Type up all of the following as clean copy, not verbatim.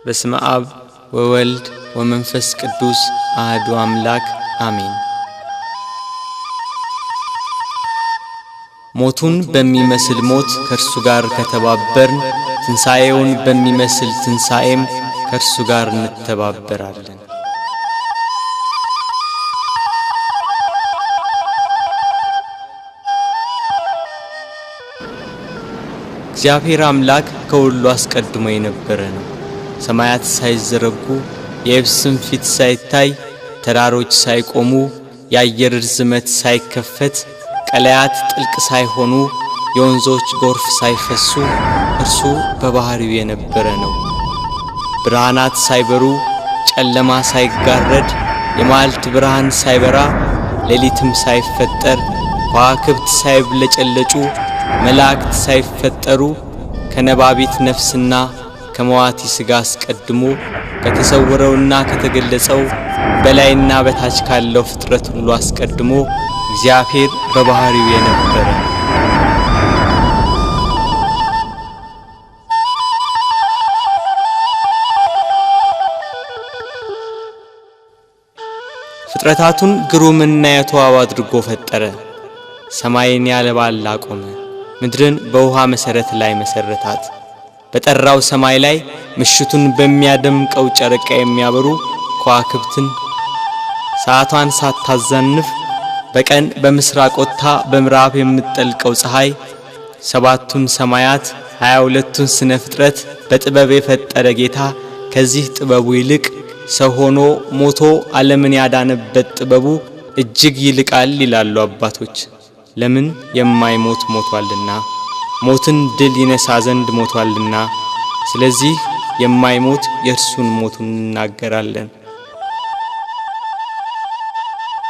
በስመ አብ ወወልድ ወመንፈስ ቅዱስ አሐዱ አምላክ አሜን። ሞቱን በሚመስል ሞት ከእርሱ ጋር ከተባበርን ትንሣኤውን በሚመስል ትንሣኤም ከእርሱ ጋር እንተባበራለን። እግዚአብሔር አምላክ ከሁሉ አስቀድሞ የነበረ ነው። ሰማያት ሳይዘረጉ የየብስም ፊት ሳይታይ ተራሮች ሳይቆሙ የአየር ርዝመት ሳይከፈት ቀለያት ጥልቅ ሳይሆኑ የወንዞች ጎርፍ ሳይፈሱ እርሱ በባህሪው የነበረ ነው። ብርሃናት ሳይበሩ ጨለማ ሳይጋረድ የመዓልት ብርሃን ሳይበራ ሌሊትም ሳይፈጠር ከዋክብት ሳይብለጨለጩ መላእክት ሳይፈጠሩ ከነባቢት ነፍስና ከመዋቲ ሥጋ አስቀድሞ ከተሰወረውና ከተገለጸው በላይና በታች ካለው ፍጥረት ሁሉ አስቀድሞ እግዚአብሔር በባህሪው የነበረ ነው። ፍጥረታቱን ግሩምና የተዋበ አድርጎ ፈጠረ። ሰማይን ያለ ባል አቆመ፣ ምድርን በውሃ መሰረት ላይ መሰረታት። በጠራው ሰማይ ላይ ምሽቱን በሚያደምቀው ጨረቃ የሚያበሩ ከዋክብትን ሰዓቷን ሳታዛንፍ በቀን በምስራቅ ወጥታ በምዕራብ የምትጠልቀው ፀሐይ ሰባቱን ሰማያት 22ቱን ስነ ፍጥረት በጥበብ የፈጠረ ጌታ ከዚህ ጥበቡ ይልቅ ሰው ሆኖ ሞቶ ዓለምን ያዳነበት ጥበቡ እጅግ ይልቃል ይላሉ አባቶች። ለምን የማይሞት ሞቷልና ሞትን ድል ይነሳ ዘንድ ሞቷልና። ስለዚህ የማይሞት የእርሱን ሞቱን እናገራለን።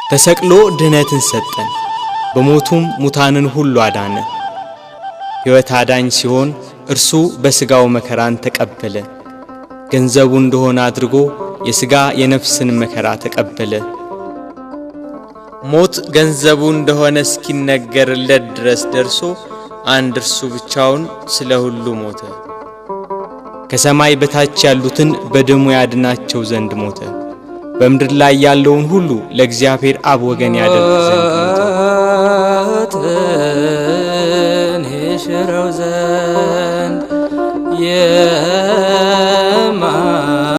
ተሰቅሎ ድህነትን ሰጠን፣ በሞቱም ሙታንን ሁሉ አዳነ። ሕይወት አዳኝ ሲሆን እርሱ በሥጋው መከራን ተቀበለ። ገንዘቡ እንደሆነ አድርጎ የሥጋ የነፍስን መከራ ተቀበለ። ሞት ገንዘቡ እንደሆነ እስኪነገርለት ድረስ ደርሶ አንድ እርሱ ብቻውን ስለ ሁሉ ሞተ። ከሰማይ በታች ያሉትን በደሙ ያድናቸው ዘንድ ሞተ። በምድር ላይ ያለውን ሁሉ ለእግዚአብሔር አብ ወገን ያደርግ ዘንድ ሞተ። ይሽረው ዘንድ